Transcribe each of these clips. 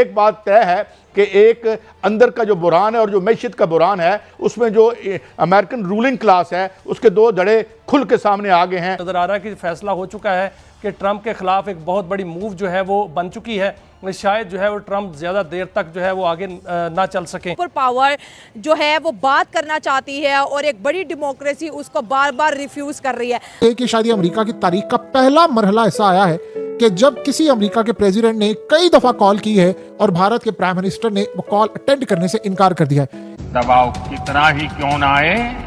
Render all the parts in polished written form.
एक बात तय है कि एक अंदर का जो बुरान है और जो मैशियत का बुरान है, उसमें जो अमेरिकन रूलिंग क्लास है उसके दो धड़े खुल के सामने आ गए हैं। नजर आ रहा है कि फैसला हो चुका है कि ट्रंप के खिलाफ एक बहुत बड़ी मूव जो है वो बन चुकी है। शायद जो है वो ट्रंप ज्यादा देर तक जो है वो आगे ना चल सके। सुपर पावर जो है वो बात करना चाहती है और एक बड़ी डेमोक्रेसी उसको बार बार रिफ्यूज कर रही है। कि शायद अमेरिका की तारीख का पहला मरहला ऐसा आया है कि जब किसी अमेरिका के प्रेसिडेंट ने कई दफा कॉल की है और भारत के प्राइम मिनिस्टर ने वो कॉल अटेंड करने से इनकार कर दिया है। दबाव कितना ही क्यों ना आए,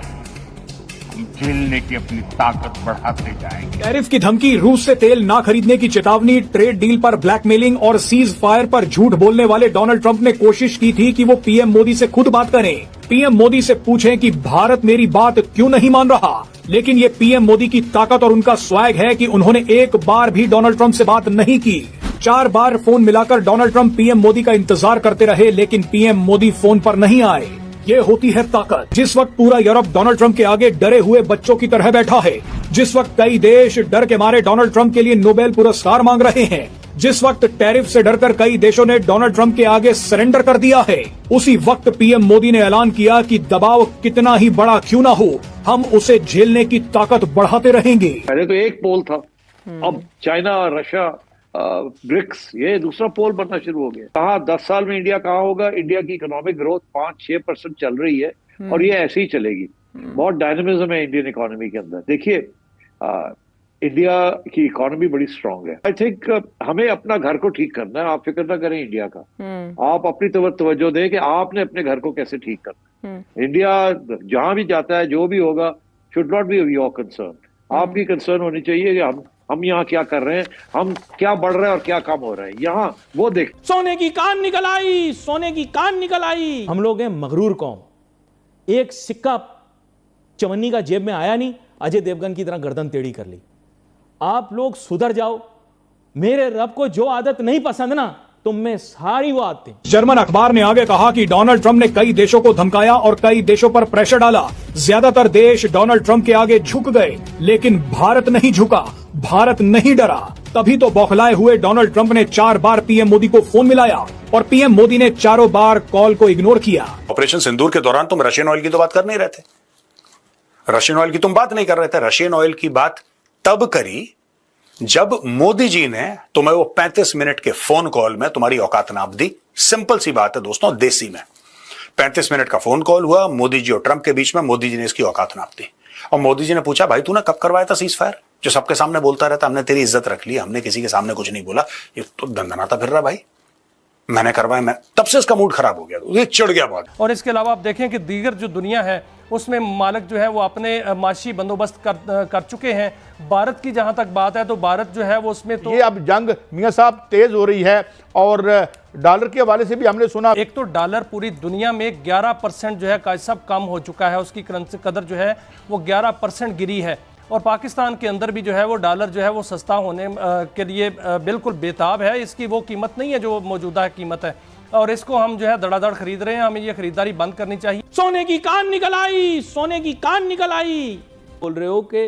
झेलने की अपनी ताकत बढ़ाते जाएंगे। टैरिफ की धमकी, रूस से तेल ना खरीदने की चेतावनी, ट्रेड डील पर ब्लैकमेलिंग और सीज फायर पर झूठ बोलने वाले डोनाल्ड ट्रंप ने कोशिश की थी कि वो पीएम मोदी से खुद बात करें। पीएम मोदी से पूछें कि भारत मेरी बात क्यों नहीं मान रहा। लेकिन ये पीएम मोदी की ताकत और उनका स्वैग है कि उन्होंने एक बार भी डोनाल्ड ट्रंप से बात नहीं की। 4 बार फोन मिलाकर डोनाल्ड ट्रंप पीएम मोदी का इंतजार करते रहे, लेकिन पीएम मोदी फोन पर नहीं आए। ये होती है ताकत। जिस वक्त पूरा यूरोप डोनाल्ड ट्रंप के आगे डरे हुए बच्चों की तरह बैठा है, जिस वक्त कई देश डर के मारे डोनाल्ड ट्रंप के लिए नोबेल पुरस्कार मांग रहे हैं, जिस वक्त टैरिफ से डरकर कई देशों ने डोनाल्ड ट्रंप के आगे सरेंडर कर दिया है, उसी वक्त पीएम मोदी ने ऐलान किया कि दबाव कितना ही बड़ा क्यों ना हो, हम उसे झेलने की ताकत बढ़ाते रहेंगे। पहले तो एक पोल था, अब चाइना, रशिया, ब्रिक्स, ये दूसरा पोल बनना शुरू हो गया। कहा 10 साल में इंडिया कहाँ होगा? इंडिया की इकोनॉमिक ग्रोथ 5-6% चल रही है और ये ऐसे ही चलेगी। बहुत डायनेमिज्म है इंडियन इकोनॉमी के अंदर। देखिए, इंडिया की इकोनॉमी बड़ी स्ट्रांग है। आई थिंक हमें अपना घर को ठीक करना है। आप फिक्र ना करें इंडिया का, आप अपनी तवज्जो दें कि आपने अपने घर को कैसे ठीक करना है। इंडिया जहां भी जाता है, जो भी होगा, should not be your concern. आपकी कंसर्न होनी चाहिए कि हम यहाँ क्या कर रहे हैं, हम क्या बढ़ रहे हैं और क्या कम हो रहे हैं, यहाँ वो देख। सोने की कान निकल आई, सोने की कान निकल आई। हम लोग हैं मगरूर कौम। एक सिक्का चवन्नी का जेब में आया नहीं, अजय देवगन की तरह गर्दन टेढ़ी कर ली। आप लोग सुधर जाओ। मेरे रब को जो आदत नहीं पसंद ना, तुम में सारी वो आदतें। जर्मन अखबार ने आगे कहा कि डोनाल्ड ट्रंप ने कई देशों को धमकाया और कई देशों पर प्रेशर डाला। ज्यादातर देश डोनाल्ड ट्रंप के आगे झुक गए, लेकिन भारत नहीं झुका, भारत नहीं डरा। तभी तो बौखलाए हुए डोनाल्ड ट्रंप ने 4 बार पीएम मोदी को फोन मिलाया और पीएम मोदी ने चारों बार कॉल को इग्नोर किया। ऑपरेशन सिंदूर के दौरान तुम रशियन ऑयल की तो बात कर नहीं रहे थे। रशियन ऑयल की तुम बात नहीं कर रहे थे। रशियन ऑयल की बात तब करी जब मोदी जी ने तुम्हें वो 35 मिनट के फोन कॉल में तुम्हारी औकात नाप दी। सिंपल सी बात है दोस्तों, देसी में 35 मिनट का फोन कॉल हुआ मोदी जी और ट्रंप के बीच में। मोदी जी ने इसकी औकात नाप दी और मोदी जी ने पूछा, भाई तूने कब करवाया था सीज फायर, जो सबके सामने बोलता रहता, हमने तेरी इज्जत रख ली, हमने किसी के सामने कुछ नहीं बोला, ये तो दंदनाता फिर रहा भाई, मैंने करवाया। मैं तब से इसका मूड खराब हो गया, ये चिढ़ गया बहुत। और इसके अलावा आप देखें कि दीगर जो दुनिया है उसमें मालिक जो है वो अपने माशी बंदोबस्त कर चुके हैं। भारत की जहां तक बात है तो भारत जो है वो उसमें तो ये अब जंग मियां साहब तेज हो रही है और डॉलर के हवाले से भी हमने सुना। एक तो डॉलर पूरी दुनिया में 11% जो है का सब कम हो चुका है, उसकी करेंसी कदर जो है वो 11% गिरी है। और पाकिस्तान के अंदर भी जो है वो डॉलर जो है वो सस्ता होने के लिए बिल्कुल बेताब है। इसकी वो कीमत नहीं है जो मौजूदा कीमत है और इसको हम जो है धड़ाधड़ खरीद रहे हैं। हमें ये खरीदारी बंद करनी चाहिए। सोने की कान निकल आई, सोने की कान निकल आई। बोल रहे हो कि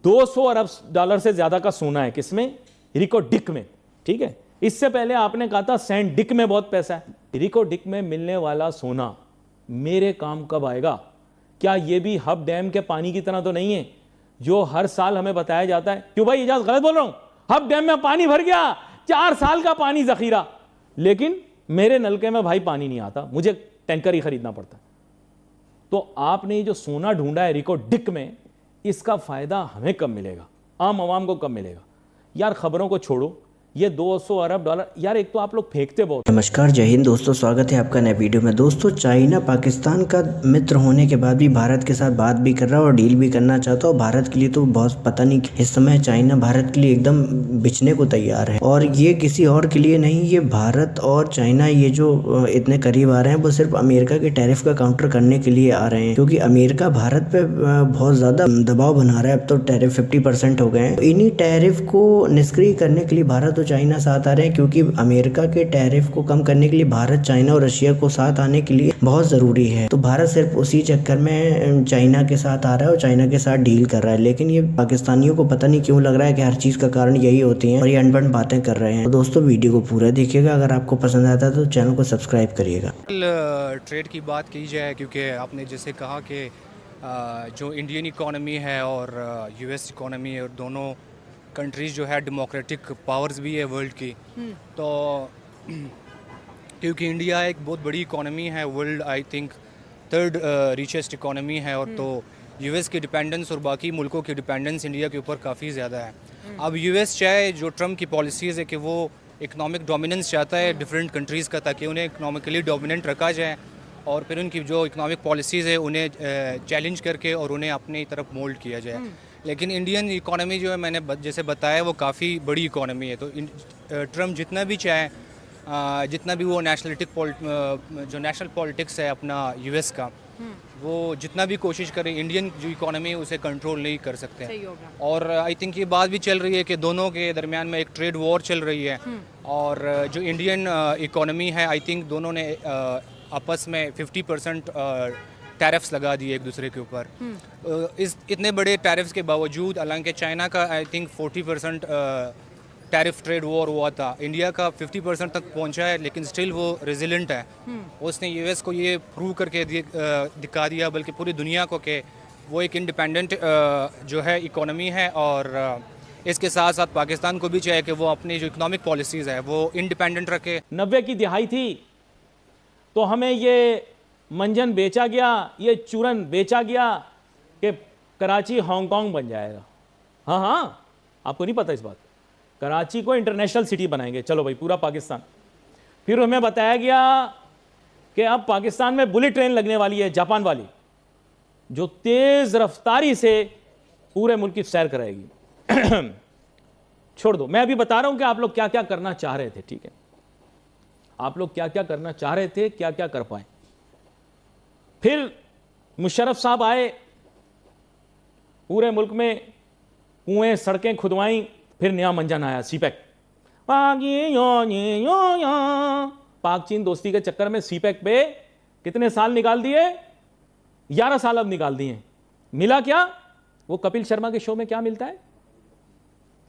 200 अरब डॉलर से ज्यादा का सोना है किसमें? रिको डिक में, ठीक है। इससे पहले आपने कहा था सैंड डिक में बहुत पैसा है। रिको डिक में मिलने वाला सोना मेरे काम कब आएगा? क्या ये भी हब डैम के पानी की तरह तो नहीं है जो हर साल हमें बताया जाता है? क्यों भाई इजाज गलत बोल रहा हूं? हब डैम में पानी भर गया, 4 साल का पानी जखीरा, लेकिन मेरे नलके में भाई पानी नहीं आता, मुझे टैंकर ही खरीदना पड़ता। तो आपने जो सोना ढूंढा है रिको डिक में, इसका फायदा हमें कब मिलेगा, आम आवाम को कब मिलेगा? यार खबरों को छोड़ो, ये 200 अरब डॉलर, यार एक तो आप लोग फेंकते बहुत। नमस्कार, जय हिंद दोस्तों, स्वागत है आपका नए वीडियो में। दोस्तों, चाइना पाकिस्तान का मित्र होने के बाद भी भारत के साथ बात भी कर रहा है और डील भी करना चाहता है। भारत के लिए तो बहुत पता नहीं, इस समय चाइना भारत के लिए एकदम बिछने को तैयार है और ये किसी और के लिए नहीं, ये भारत और चाइना ये जो इतने करीब आ रहे हैं वो सिर्फ अमेरिका के टैरिफ का काउंटर करने के लिए आ रहे हैं, क्योंकि अमेरिका भारत पे बहुत ज्यादा दबाव बना रहा है। अब तो टैरिफ 50% हो गए हैं। इन्हीं टैरिफ को निष्क्रिय करने के लिए भारत तो चाइना साथ आ रहे हैं, क्योंकि अमेरिका के टैरिफ को कम करने के लिए भारत, चाइना और रशिया को साथ आने के लिए बहुत ज़रूरी है। तो भारत सिर्फ उसी चक्कर में चाइना के साथ आ रहा है और चाइना के साथ डील कर रहा है। लेकिन ये पाकिस्तानियों को पता नहीं क्यों लग रहा है कि हर चीज़ का कारण यही होती है और ये अनबन बातें कर रहे हैं। तो दोस्तों वीडियो को पूरा देखिएगा, अगर आपको पसंद आता है तो चैनल को सब्सक्राइब करिएगा। ट्रेड की बात की जाए, क्योंकि आपने जैसे कहा कि जो इंडियन इकोनॉमी है और यूएस इकोनॉमी है, और दोनों कंट्रीज़ जो है डेमोक्रेटिक पावर्स भी है वर्ल्ड की, तो क्योंकि इंडिया एक बहुत बड़ी इकोनॉमी है, world I think 3rd richest economy है, और तो यूएस की डिपेंडेंस और बाकी मुल्कों की डिपेंडेंस इंडिया के ऊपर काफ़ी ज़्यादा है। अब यूएस चाहे जो ट्रम्प की पॉलिसीज़ है कि वो इकोनॉमिक डोमिनेंस चाहता है डिफरेंट कंट्रीज़ का, ताकि उन्हें इकोनॉमिकली डोमिनेंट रखा जाए और फिर उनकी जो इकोनॉमिक पॉलिसीज़ है उन्हें चैलेंज करके और उन्हें अपनी तरफ मोल्ड किया जाए। लेकिन इंडियन इकोनॉमी जो है, मैंने जैसे बताया, वो काफ़ी बड़ी इकोनॉमी है। तो ट्रम्प जितना भी चाहे, जितना भी वो जो नेशनल पॉलिटिक्स है अपना यूएस का, वो जितना भी कोशिश करे, इंडियन जो इकोनॉमी है उसे कंट्रोल नहीं कर सकते। और आई थिंक ये बात भी चल रही है कि दोनों के दरमियान में एक ट्रेड वॉर चल रही है, और जो इंडियन इकोनॉमी है, आई थिंक दोनों ने आपस में 50% टैरिफ्स लगा दिए एक दूसरे के ऊपर। इस इतने बड़े टैरिफ्स के बावजूद, हालांकि चाइना का I think 40% tariff trade war हुआ था, इंडिया का 50% तक पहुंचा है, लेकिन स्टिल वो रेजिलेंट है। उसने यूएस को ये प्रूव करके दिखा दिया, बल्कि पूरी दुनिया को, कि वो एक इंडिपेंडेंट जो है इकोनॉमी है, और इसके साथ साथ पाकिस्तान को भी चाहिए कि वो अपनी जो इकोनॉमिक पॉलिसीज़ है वो इंडिपेंडेंट रखे। 90 की दिहाई थी तो हमें ये मंजन बेचा गया, ये चूरन बेचा गया कि कराची हांगकांग बन जाएगा। हाँ, आपको नहीं पता इस बात। कराची को इंटरनेशनल सिटी बनाएंगे, चलो भाई पूरा पाकिस्तान। फिर हमें बताया गया कि अब पाकिस्तान में बुलेट ट्रेन लगने वाली है, जापान वाली, जो तेज़ रफ्तारी से पूरे मुल्क की सैर कराएगी। छोड़ दो, मैं अभी बता रहा हूं कि आप लोग क्या क्या करना चाह रहे थे, ठीक है? आप लोग क्या क्या करना चाह रहे थे, क्या क्या कर पाए। फिर मुशर्रफ साहब आए, पूरे मुल्क में कुएं सड़कें खुदवाई, फिर नया मंजन आया सीपैक। पाक चीन दोस्ती के चक्कर में सीपैक पे कितने साल निकाल दिए? 11 साल अब निकाल दिए। मिला क्या? वो कपिल शर्मा के शो में क्या मिलता है?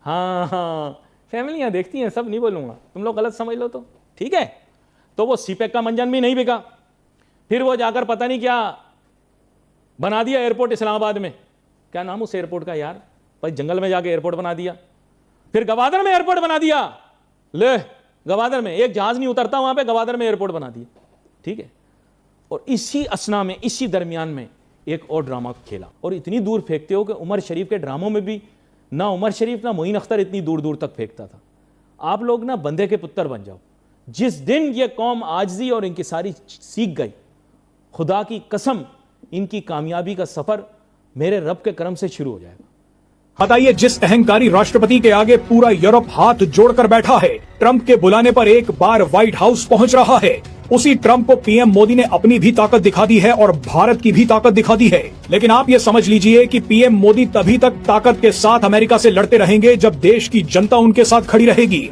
हाँ, फैमिलियां देखती हैं, सब नहीं बोलूंगा, तुम लोग गलत समझ लो तो, ठीक है? तो वो सीपैक का मंजन भी नहीं बिका। फिर वो जाकर पता नहीं क्या बना दिया एयरपोर्ट इस्लामाबाद में। क्या नाम उस एयरपोर्ट का यार? भाई जंगल में जाके एयरपोर्ट बना दिया। फिर गवादर में एयरपोर्ट बना दिया। ले, गवादर में एक जहाज नहीं उतरता वहां पे, गवादर में एयरपोर्ट बना दिया, ठीक है? और इसी असना में, इसी दरमियान में एक और ड्रामा खेला, और इतनी दूर फेंकते हो कि उमर शरीफ के ड्रामों में भी ना उमर शरीफ ना मोइन अख्तर इतनी दूर दूर तक फेंकता था। आप लोग ना बंदे के पुत्र बन जाओ। जिस दिन ये कौम आजिज़ी और इनकी सारी सीख गई, खुदा की कसम इनकी कामयाबी का सफर मेरे रब के करम से शुरू हो जाएगा। बताइए, जिस अहंकारी राष्ट्रपति के आगे पूरा यूरोप हाथ जोड़कर बैठा है, ट्रंप के बुलाने पर एक बार व्हाइट हाउस पहुंच रहा है, उसी ट्रंप को पीएम मोदी ने अपनी भी ताकत दिखा दी है और भारत की भी ताकत दिखा दी है। लेकिन आप ये समझ लीजिए कि पीएम मोदी तभी तक ताकत के साथ अमेरिका से लड़ते रहेंगे जब देश की जनता उनके साथ खड़ी रहेगी।